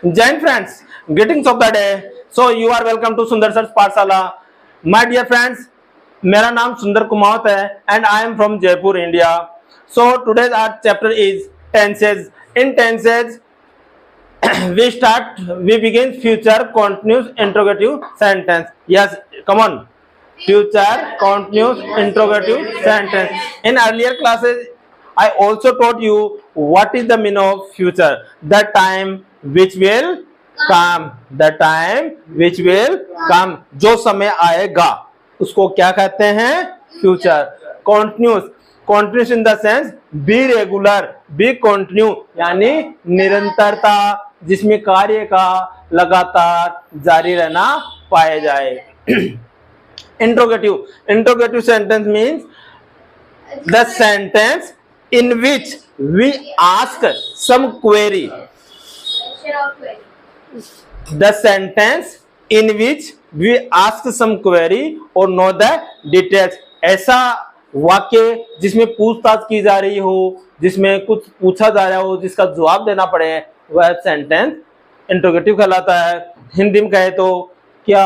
Jain friends, greetings of the day. So you are welcome to Sundar Sir's Pathshala. My dear friends, मेरा नाम सुंदर कुमावत है and I am from Jaipur, India. So today's our chapter is tenses. In tenses, we begin future continuous interrogative sentence. Yes, come on. Future continuous interrogative sentence. In earlier classes, I also taught you what is the meaning of future. The time which will come. The time which will come. जो समय आएगा उसको क्या कहते हैं? Future. Continuous. Continuous in the sense be regular, B continue यानी निरंतरता, जिसमें कार्य का लगातार जारी रहना पाया जाए. Interrogative. Interrogative sentence means the sentence in which we ask some query. The sentence in which we ask some query or know the details. ऐसा वाक्य जिसमें पूछताछ की जा रही हो, जिसमें कुछ पूछा जा रहा हो, जिसका जवाब देना पड़े, वह सेंटेंस इंट्रोगेटिव कहलाता है. हिंदी में कहे तो क्या,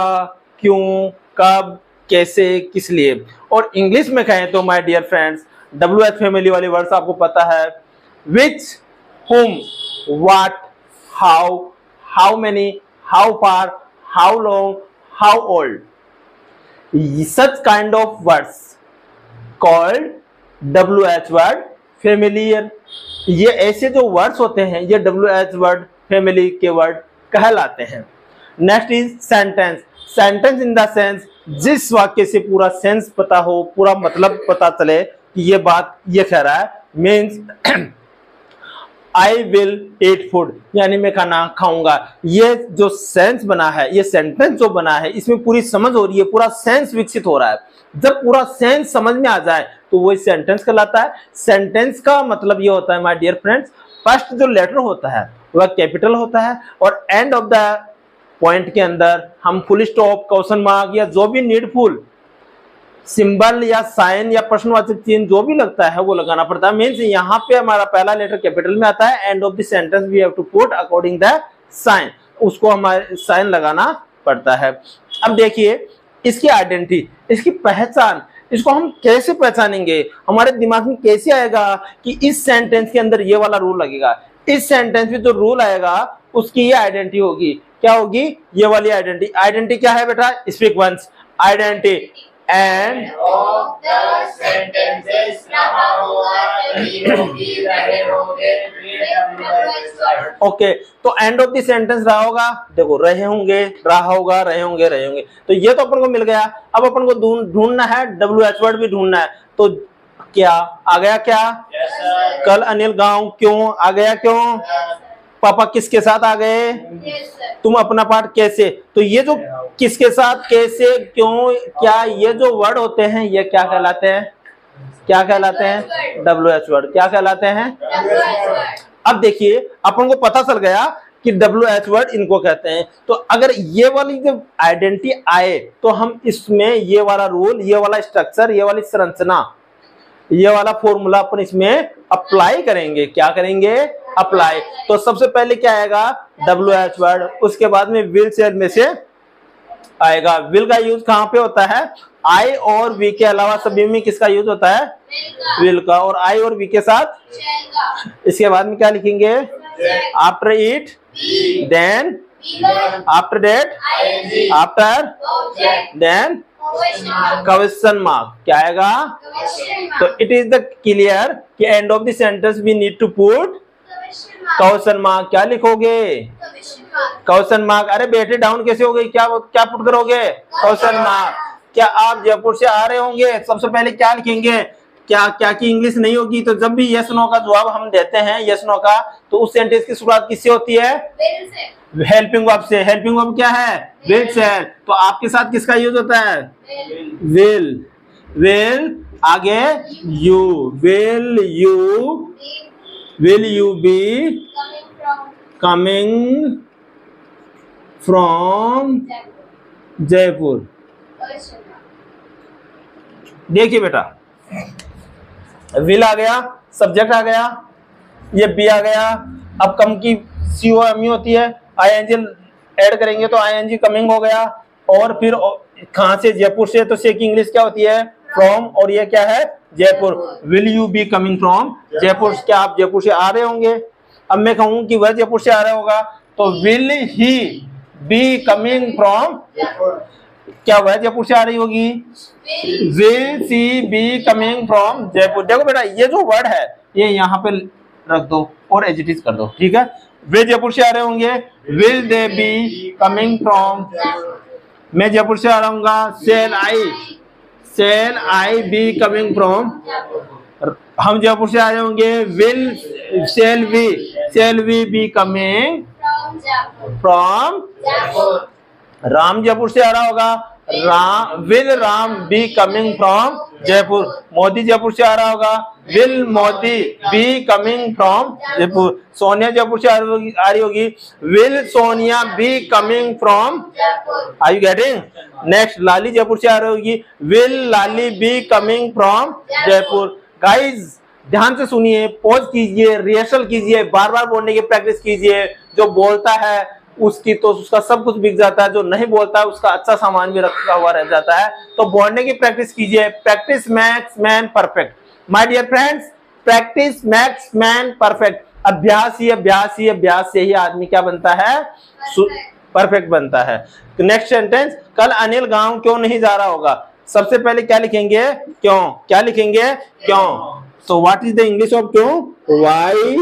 क्यों, कब, कैसे, किस लिए. और इंग्लिश में कहें तो my dear friends, WH family वाले वर्ड्स आपको पता है. विच, whom, what, how, how many, how far, how long, how old. Such kind of words called WH word familiar. ये ऐसे जो वर्ड्स होते हैं ये WH वर्ड फैमिली के वर्ड कहलाते हैं. Next is sentence. Sentence in the sense जिस वाक्य से पूरा सेंस पता हो, पूरा मतलब पता चले कि ये बात ये कह रहा है. Means I will eat food यानी मैं खाना खाऊंगा. ये जो सेंस बना है, ये सेंटेंस जो बना है, इसमें पूरी समझ हो रही है, पूरा सेंस विकसित हो रहा है. जब पूरा सेंस समझ में आ जाए तो वो सेंटेंस कहलाता है. सेंटेंस का मतलब ये होता है माय डियर फ्रेंड्स, फर्स्ट जो लेटर होता है वह कैपिटल होता है और एंड ऑफ द पॉइंट के अंदर हम फुल स्टॉप, क्वेश्चन मार्क या जो भी नीडफुल सिंबल या साइन या प्रश्नवाचक चिन्ह जो भी लगता है वो लगाना पड़ता है. मीन्स यहाँ पे हमारा पहला लेटर कैपिटल में आता है. End of the sentence we have to put according the sign, उसको हमारे साइन लगाना पड़ता है. अब देखिए इसकी आइडेंटिटी, इसकी पहचान, इसको हम कैसे पहचानेंगे, हमारे दिमाग में कैसे आएगा कि इस सेंटेंस के अंदर ये वाला रूल लगेगा, इस सेंटेंस में जो रूल आएगा उसकी ये आइडेंटिटी होगी. क्या होगी? ये वाली आइडेंटिटी. आइडेंटिटी क्या है बेटा? Speak once. Identity end of the sentences रहा होगा, तभी होगी, रहे होंगे, ओके. तो एंड ऑफ द सेंटेंस रहा होगा, देखो रहे होंगे, रहा होगा, रहे होंगे, रहे होंगे. तो ये तो अपन को मिल गया. अब अपन को ढूंढना है, WH वर्ड भी ढूंढना है. तो क्या आ गया? क्या? yes, कल अनिल गांव क्यों आ गया? क्यों? पापा किसके साथ आ गए? तुम अपना पाठ कैसे. तो ये जो किसके साथ, कैसे, क्यों, क्या, ये जो वर्ड होते हैं ये क्या कहलाते हैं? क्या कहलाते हैं? WH word. क्या कहलाते हैं? अब देखिए अपन को पता चल गया कि WH वर्ड इनको कहते हैं. तो अगर ये वाली जब आइडेंटिटी आए तो हम इसमें ये वाला रूल, ये वाला स्ट्रक्चर, ये वाली संरचना, ये वाला फॉर्मूला अपन इसमें अप्लाई करेंगे. क्या करेंगे? अप्लाई. तो सबसे पहले क्या आएगा? WH word. उसके बाद में विल शेल में से आएगा. विल का यूज कहाँ पे होता है? आई और वी के अलावा सभी में किसका यूज होता है? विल का. और आई और वी के साथ इसके बाद में क्या लिखेंगे? After it, then, after that, after, then question mark. क्या आएगा? तो इट इज द क्लियर कि end of the sentence we need to put question mark. क्या लिखोगे? Question mark. अरे बेटे डाउन कैसे हो गई? क्या क्या पुट करोगे? Question mark. क्या आप जयपुर से आ रहे होंगे? सबसे पहले क्या लिखेंगे? क्या क्या की इंग्लिश नहीं होगी तो जब भी यस नो का जवाब हम देते हैं, यस नो का, तो उस सेंटेंस की शुरुआत किससे होती है? हेल्पिंग वर्ब से. हेल्पिंग वर्ब क्या है? Will say. तो आपके साथ किसका यूज होता है? विल. विल. आगे you. Will you B coming from Jaipur. देखिए बेटा, विल आ गया, सब्जेक्ट आ गया, ये बी आ गया. अब कम की COME होती है, आईएनजी ऐड करेंगे तो आईएनजी कमिंग हो गया। और फिर कहां से, जयपुर से, तो से की इंग्लिश क्या होती है, फ्रॉम, और ये क्या है, Jaipur. Will you B coming from Jaipur, क्या आप जयपुर से आ रहे होंगे। अब मैं कहूं कि वह जयपुर से आ रहा होगा तो will he be coming from, क्या वह जयपुर से आ रही होगी, will she be coming from Jaipur. देखो बेटा ये जो वर्ड है ये यहाँ पे रख दो और एज इट इज कर दो, ठीक है। वे जयपुर से आ रहे होंगे, will they be coming from, मैं जयपुर से आ रहा हूँ, shall I be coming from, हम जयपुर से आ रहे होंगे, will shall we be coming from, Ram Jaipur से आ रहा होगा, will Ram be coming from Jaipur. Modi Jaipur से आ रहा होगा, will Modi be coming from Jaipur. Sonia Jaipur से आ रही होगी, will Sonia be coming from, are you getting. Next लाली जयपुर से आ रही होगी, will Lali B coming from Jaipur. Guys ध्यान से सुनिए, पॉज कीजिए, रिहर्सल कीजिए, बार बार बोलने की प्रैक्टिस कीजिए। जो बोलता है उसकी तो उसका सब कुछ बिक जाता है, जो नहीं बोलता है उसका अच्छा सामान भी रखा हुआ रह जाता है। तो बोलने की प्रैक्टिस कीजिए, practice makes man perfect. My dear friends, practice makes man perfect. अभ्यास से ही आदमी क्या बनता है, परफेक्ट बनता है। तो नेक्स्ट सेंटेंस, कल अनिल गांव क्यों नहीं जा रहा होगा। सबसे पहले क्या लिखेंगे, क्यों, क्या लिखेंगे, क्यों। So what is the English of क्यों, वाई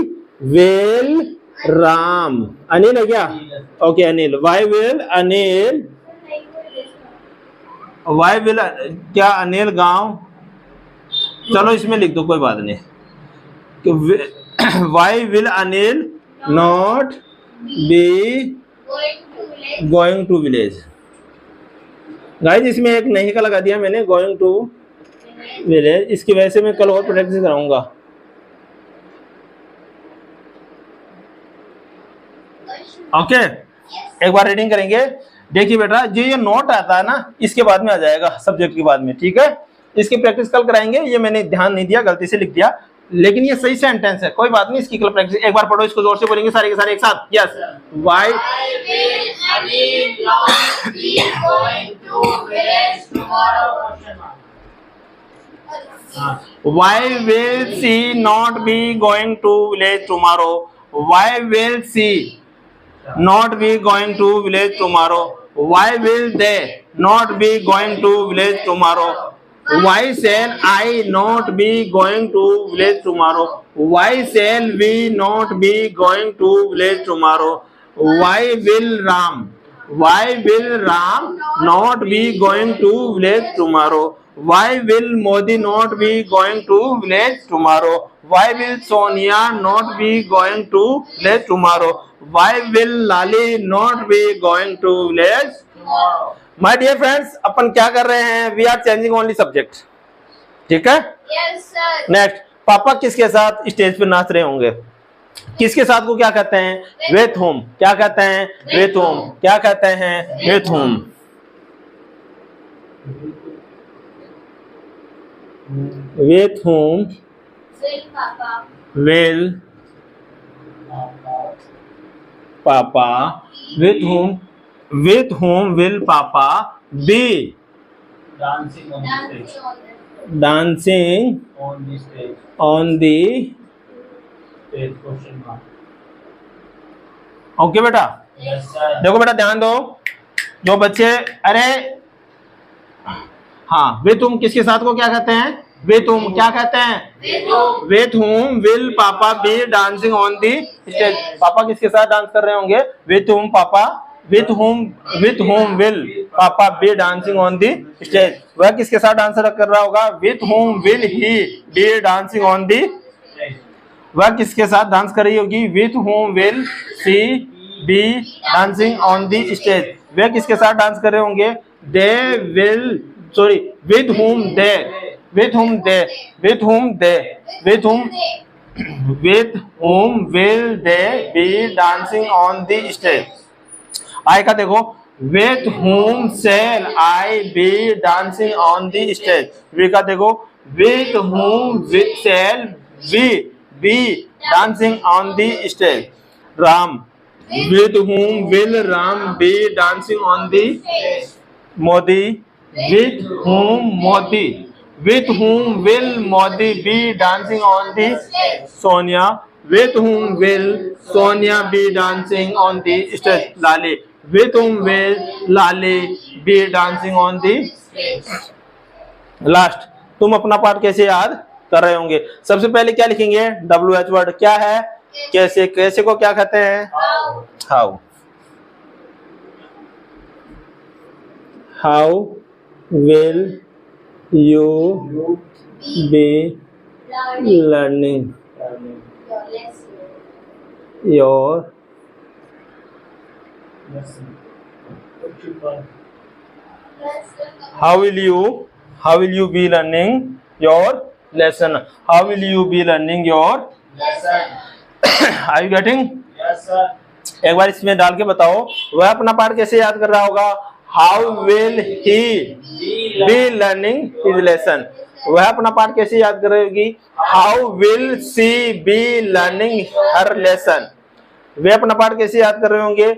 विल राम, अनिल है क्या, ओके अनिल, वाई विल क्या अनिल गांव, चलो इसमें लिख दो कोई बात नहीं, why will Anil not be going to village. Guys इसमें एक नहीं का लगा दिया मैंने, गोइंग टू विलेज, इसकी वजह से मैं कल और प्रैक्टिस कराऊंगा। ओके एक बार रीडिंग करेंगे। देखिए बेटा जो ये नोट आता है ना इसके बाद में आ जाएगा, सब्जेक्ट के बाद में, ठीक है। इसकी प्रैक्टिस कल कराएंगे, ये मैंने ध्यान नहीं दिया, गलती से लिख दिया, लेकिन ये सही सेंटेंस है, कोई बात नहीं, इसकी कल प्रैक्टिस। एक बार पढ़ो इसको, जोर से बोलेंगे सारे के सारे एक साथ, yes. Why will she not be going to village tomorrow, why will she not be going to village tomorrow, why will they not be going to village tomorrow, why shall I not be going to village tomorrow, why shall we not be going to village tomorrow, why will Ram not be going to village tomorrow, why will Modi not be going to village tomorrow, why will Sonia not be going to village tomorrow, why will Lali not be going to village tomorrow। My dear friends, अपन क्या कर रहे हैं, we are changing only subject, ठीक है। Yes sir। Next, पापा किसके साथ stage पे नाच रहे होंगे, किसके साथ को क्या कहते हैं, with whom, क्या कहते हैं, with whom, क्या कहते हैं, with whom, with whom will Papa, with whom will Papa be dancing on the stage, question mark। Okay बेटा, देखो बेटा ध्यान दो, जो बच्चे, अरे हाँ, वे तुम किसके साथ को क्या कहते हैं, वे तुम क्या कहते हैं, with whom will Papa be dancing on the stage, पापा किसके साथ डांस कर रहे होंगे, with whom will Papa be dancing on the stage, वह किसके साथ डांस कर रहा होगा, with whom will he be dancing on the, वह किसके साथ डांस कर रही होगी, with whom will she be dancing on the stage, वे किसके साथ डांस कर रहे होंगे, with whom will they be dancing on the stage। आई का देखो, with whom shall I be dancing on the stage। वी का देखो, with whom shall we be dancing on the stage। Ram, With whom will Ram be dancing on the Modi? With whom will Modi be dancing on the Sonia? With whom will Sonia be dancing on the stage? Lale. With whom will Lale be dancing on the last? तुम अपना part कैसे याद कर रहे होंगे? सबसे पहले क्या लिखेंगे? WH वर्ड क्या है? कैसे? कैसे को क्या कहते हैं? How. How will you be learning your how will you be learning your lesson? How will you be learning your are you getting? Yes, sir. एक बार इसमें डाल के बताओ वह अपना पार्ट कैसे याद कर रहा होगा? How will he be learning his lesson? वह अपना पार्ट कैसे याद कर रही होगी? How will she be learning her lesson? वे अपना पार्ट कैसे याद कर रहे होंगे?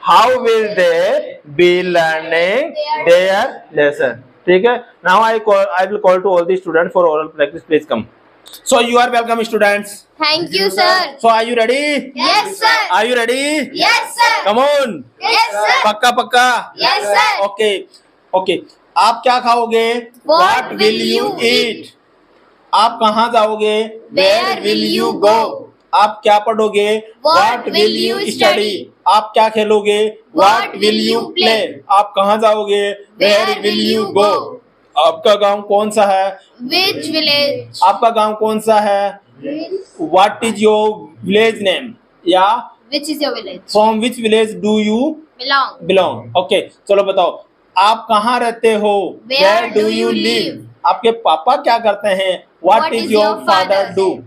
How will they be learning their lesson? ठीक है. Now I will call to all the students for oral practice. Please come. So you are welcome, students. Thank you, sir. So are you ready? Yes, sir. Are you ready? Yes, sir. Come on. Yes, sir. पक्का? Yes, sir. Okay. आप क्या खाओगे? What will you eat? आप कहाँ जाओगे? Where will you go? आप क्या पढ़ोगे? What will you study? आप क्या खेलोगे? What will you play? आप कहाँ जाओगे? Where will you go? आपका गांव कौन सा है? Which village? आपका गांव कौन सा है? What is your village name? या Which is your village? from which village do you belong? Okay, चलो बताओ. आप कहाँ रहते हो? Where do you live? आपके पापा क्या करते हैं? What is your father do?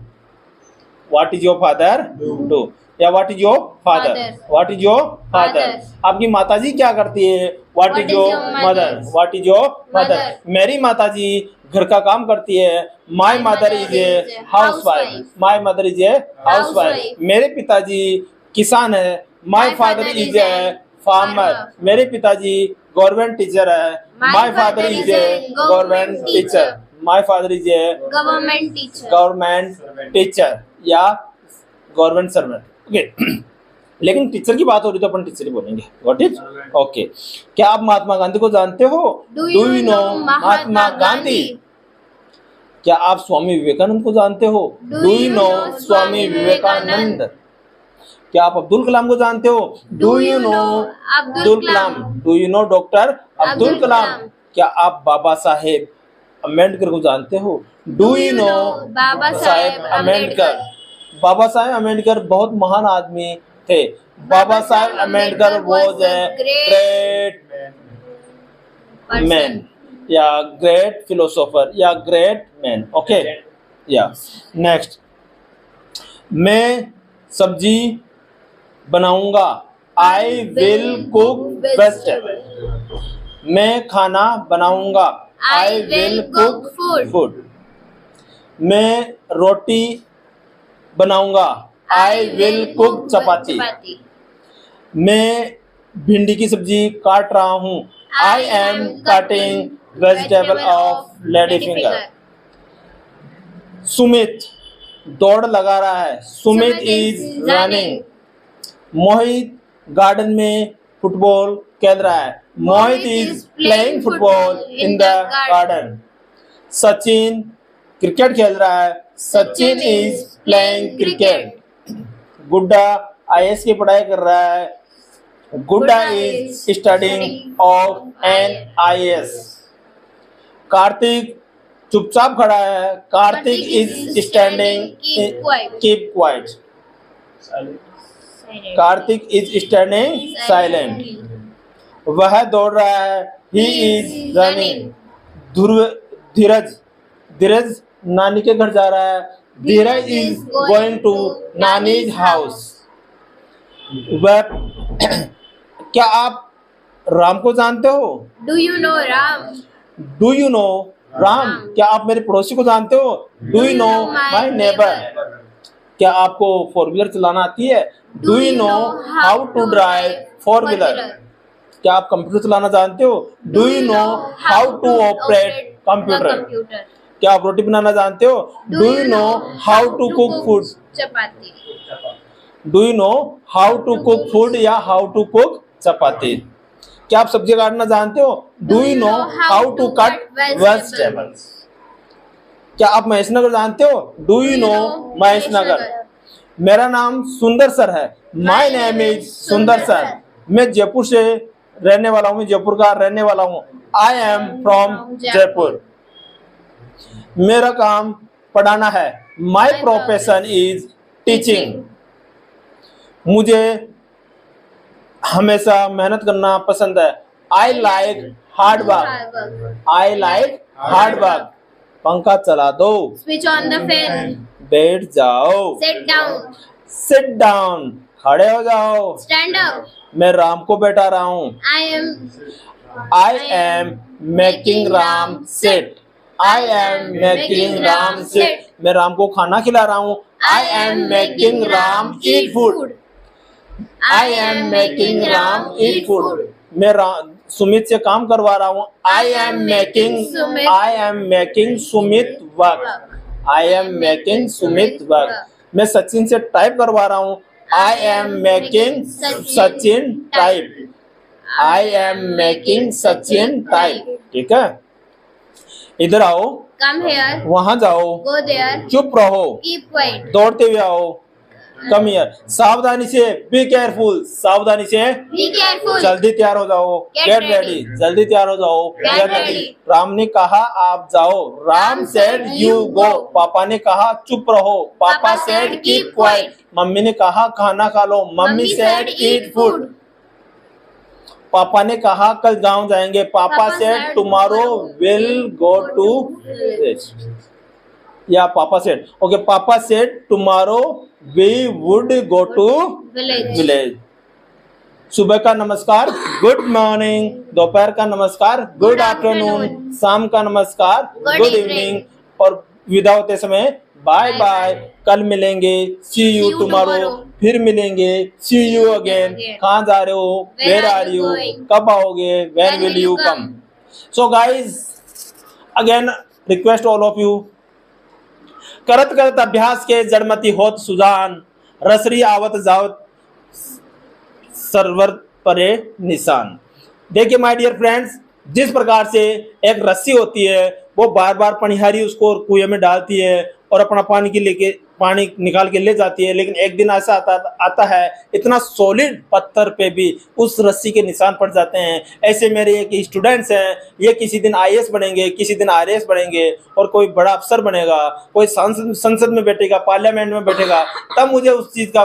What is your father do? या what is your father? What is your father? आपकी माताजी क्या करती है? What is your mother? What is your mother? मेरी माताजी घर का काम करती है. My mother is a housewife. My mother is a housewife. मेरे पिताजी किसान है. My father is a farmer. मेरे पिताजी गवर्नमेंट टीचर है. My father is a government teacher. My father is a government teacher या गवर्नमेंट सर्वेंट. ओके. लेकिन teacher की बात हो रही तो अपन टीचर ही बोलेंगे. Got it? ओके. क्या आप महात्मा गांधी को जानते हो? Do you know Mahatma Gandhi? क्या आप स्वामी विवेकानंद को जानते हो? Do you know Swami Vivekananda? क्या आप अब्दुल कलाम को जानते हो? Do you know Abdul Kalam? Do you know doctor Abdul Kalam? क्या आप बाबा साहेब अम्बेडकर को जानते हो? Do you know बाबा साहेब अम्बेडकर? बाबा साहेब अम्बेडकर बहुत महान आदमी थे. Baba Saheb Ambedkar was a great man या ग्रेट फिलोसोफर या ग्रेट मैन. ओके. या नेक्स्ट. मैं सब्जी बनाऊंगा. I will cook vegetable. मैं खाना बनाऊंगा. I will cook food. मैं रोटी बनाऊंगा. I will cook chapati. मैं भिंडी की सब्जी काट रहा हूँ. I am cutting vegetable of lady finger. Sumit दौड़ लगा रहा है. Sumit is running. Mohit garden में फुटबॉल खेल रहा है. मोहित is playing football in the garden. Sachin cricket खेल रहा है. Sachin is playing cricket. Gudda IAS की पढ़ाई कर रहा है. Gudda is studying of an IAS. Kartik चुपचाप खड़ा है. Kartik is standing keep quiet. Kartik is standing silent. वह दौड़ रहा है. He is running. धीरज नानी के घर जा रहा है. Dheeraj is going to nani's house. वह क्या आप राम को जानते हो? Do you know Ram? Do you know Ram? क्या आप मेरे पड़ोसी को जानते हो? Do you know my neighbour? क्या आपको फोर व्हीलर चलाना आती है? Do you know how to drive four wheeler? क्या आप कंप्यूटर चलाना जानते हो? Do you know how to operate computer? क्या आप रोटी बनाना जानते हो? Do you know how to cook food? Chapati. Do you know how to cook food या हाउ टू कुक चपाती? क्या आप सब्जी काटना जानते हो? Do you know how to cut vegetables? क्या आप महेशनगर जानते हो? Do you know Maheshnagar? मेरा नाम सुंदर सर है। My name is Sundar sir. मैं जयपुर से रहने वाला हूँ, मैं जयपुर का रहने वाला हूँ। I am from Jaipur. मेरा काम पढ़ाना है। My profession is teaching. मुझे हमेशा मेहनत करना पसंद है। I like hard work. I like hard work. पंखा चला दो। Switch on the fan. बैठ जाओ। Sit down. Sit down. खड़े हो जाओ। Stand up. मैं राम को बैठा रहा हूँ। I am making Ram sit. I am making Ram sit. मैं राम को खाना खिला रहा हूँ। I am making Ram eat food. I am making Ram eat food. मैं सुमित से काम करवा रहा हूँ। I am making Sumit work. I am making Sumit work. मैं सचिन से टाइप करवा रहा हूँ। I am making Sachin type. I am making Sachin type. ठीक है, इधर आओ। Come here. वहां जाओ। Go there. चुप रहो। Keep quiet. दौड़ते हुए आओ। Come here. सावधानी से। Be careful. सावधानी से। Be careful. जल्दी तैयार हो जाओ। Get ready. जल्दी तैयार हो जाओ। Get ready. राम ने कहा आप जाओ। Ram said you go. पापा ने कहा चुप रहो। पापा सेड कीप क्वाइट। मम्मी ने कहा खाना खा लो। Mummy said eat food. पापा ने कहा कल गांव जाएंगे। Papa said tomorrow will go to या papa said okay papa said tomorrow we would go to village. सुबह का नमस्कार गुड मॉर्निंग। दोपहर का नमस्कार गुड आफ्टरनून। शाम का नमस्कार गुड इवनिंग। और विदा होते समय बाय बाय। कल मिलेंगे। See you tomorrow. फिर मिलेंगे। See you again. कहाँ जा रहे हो? Where are you? कब आओगे? When will you come? So guys again request all of you, करत करत अभ्यास के जड़मती होत सुजान। रसरी आवत जावत सरवर परे निशान। देखिए माय डियर फ्रेंड्स, जिस प्रकार से एक रस्सी होती है वो बार बार पनिहारी उसको कुएं में डालती है और अपना पानी निकाल के ले जाती है, लेकिन एक दिन ऐसा आता है इतना सॉलिड पत्थर पे भी उस रस्सी के निशान पड़ जाते हैं। ऐसे मेरे एक स्टूडेंट्स हैं, ये किसी दिन IAS बनेंगे, किसी दिन RAS बनेंगे और कोई बड़ा अफसर बनेगा, कोई संसद में बैठेगा, पार्लियामेंट में बैठेगा, तब मुझे उस चीज का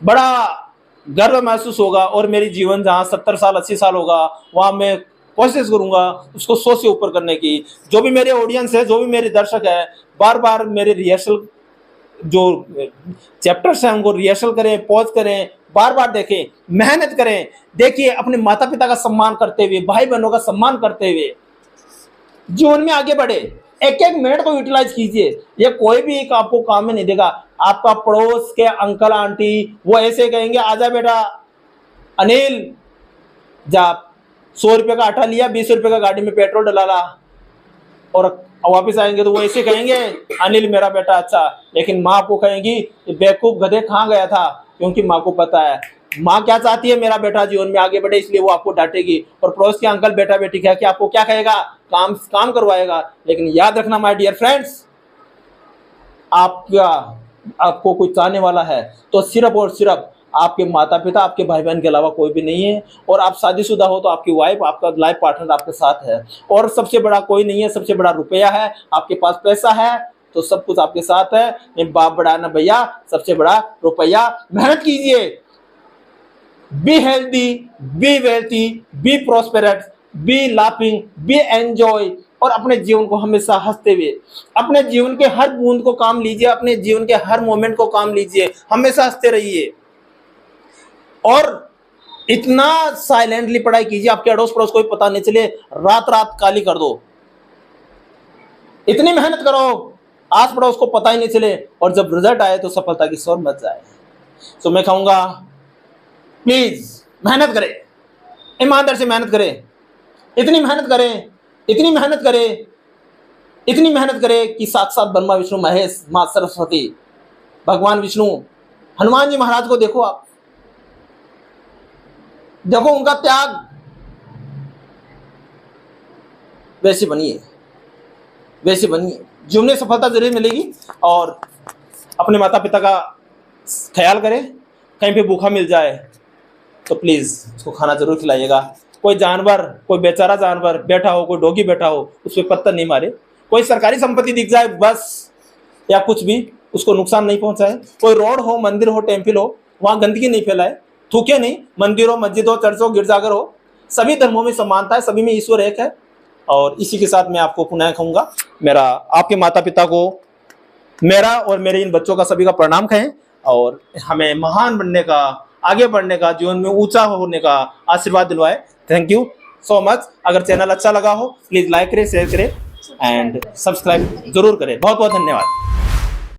बड़ा गर्व महसूस होगा। और मेरी जीवन जहाँ 70 साल 80 साल होगा वहाँ मैं कोशिश करूंगा उसको 100 से ऊपर करने की। जो भी मेरे ऑडियंस है, जो भी मेरे दर्शक है, बार बार मेरे रिहर्सल जो चैप्टर्स हैं उनको रिहर्सल करें, पॉज करें, बार बार देखें, मेहनत करें। देखिए अपने माता पिता का सम्मान करते हुए, भाई बहनों का सम्मान करते हुए जीवन में आगे बढ़े। एक एक मिनट को यूटिलाइज कीजिए। ये कोई भी एक आपको काम में नहीं देगा। आपका पड़ोस के अंकल आंटी वो ऐसे कहेंगे आजा बेटा अनिल जा 100 रुपये का आटा लिया, 20 रुपये का गाड़ी में पेट्रोल डला और वापस आएंगे तो वो ऐसे कहेंगे अनिल मेरा बेटा अच्छा। लेकिन माँ आपको कहेगी बेवकूफ गधे कहाँ गया था, क्योंकि माँ को पता है माँ क्या चाहती है मेरा बेटा जीवन में आगे बढ़े, इसलिए वो आपको डांटेगी। और पड़ोस के अंकल बेटा बेटी क्या कि आपको क्या कहेगा, काम करवाएगा। लेकिन याद रखना माय डियर फ्रेंड्स, आपको कोई चाहने वाला है तो सिर्फ और सिर्फ आपके माता पिता, आपके भाई बहन के अलावा कोई भी नहीं है। और आप शादीशुदा हो तो आपकी वाइफ, आपका लाइफ पार्टनर आपके साथ है। और सबसे बड़ा कोई नहीं है, सबसे बड़ा रुपया है। आपके पास पैसा है तो सब कुछ आपके साथ है। नहीं बाप बड़ा ना भैया, सबसे बड़ा रुपया। मेहनत कीजिए। Be healthy, be wealthy, be prosperous, be laughing, be enjoy. और अपने जीवन को हमेशा हंसते हुए, अपने जीवन के हर बूंद को काम लीजिए, अपने जीवन के हर मोमेंट को काम लीजिए, हमेशा हंसते रहिए। और इतना साइलेंटली पढ़ाई कीजिए आपके अड़ोस पड़ोस को भी पता नहीं चले, रात रात काली कर दो। इतनी मेहनत करो आस पड़ोस को पता ही नहीं चले, और जब रिजल्ट आए तो सफलता की शोर मच जाए। तो मैं कहूँगा प्लीज मेहनत करें, ईमानदार से मेहनत करें, इतनी मेहनत करें, इतनी मेहनत करें, इतनी मेहनत करें कि साक्षात ब्रह्मा विष्णु महेश, माँ सरस्वती, भगवान विष्णु, हनुमान जी महाराज को देखो, आप देखो उनका त्याग, वैसे बनिए, वैसे बनिए, जीवन सफलता जरूर मिलेगी। और अपने माता पिता का ख्याल करें, कहीं पे भूखा मिल जाए तो प्लीज उसको खाना जरूर खिलाइएगा। कोई जानवर, कोई बेचारा जानवर बैठा हो, कोई डॉगी बैठा हो, उस पर पत्थर नहीं मारे। कोई सरकारी संपत्ति दिख जाए बस, या कुछ भी, उसको नुकसान नहीं पहुंचाए। कोई रोड हो, मंदिर हो, टेम्पल हो, वहां गंदगी नहीं फैलाए, थूके नहीं। मंदिर हो, मस्जिद हो, चर्च हो, गिरजाघर हो, सभी धर्मों में समानता है, सभी में ईश्वर एक है। और इसी के साथ मैं आपको पुनः कहूंगा, मेरा आपके माता पिता को, मेरा और मेरे इन बच्चों का, सभी का प्रणाम कहें, और हमें महान बनने का, आगे बढ़ने का, जीवन में ऊंचा होने का आशीर्वाद दिलवाए। Thank you so much. अगर चैनल अच्छा लगा हो प्लीज लाइक करें, शेयर करें एंड सब्सक्राइब जरूर करें। बहुत बहुत धन्यवाद।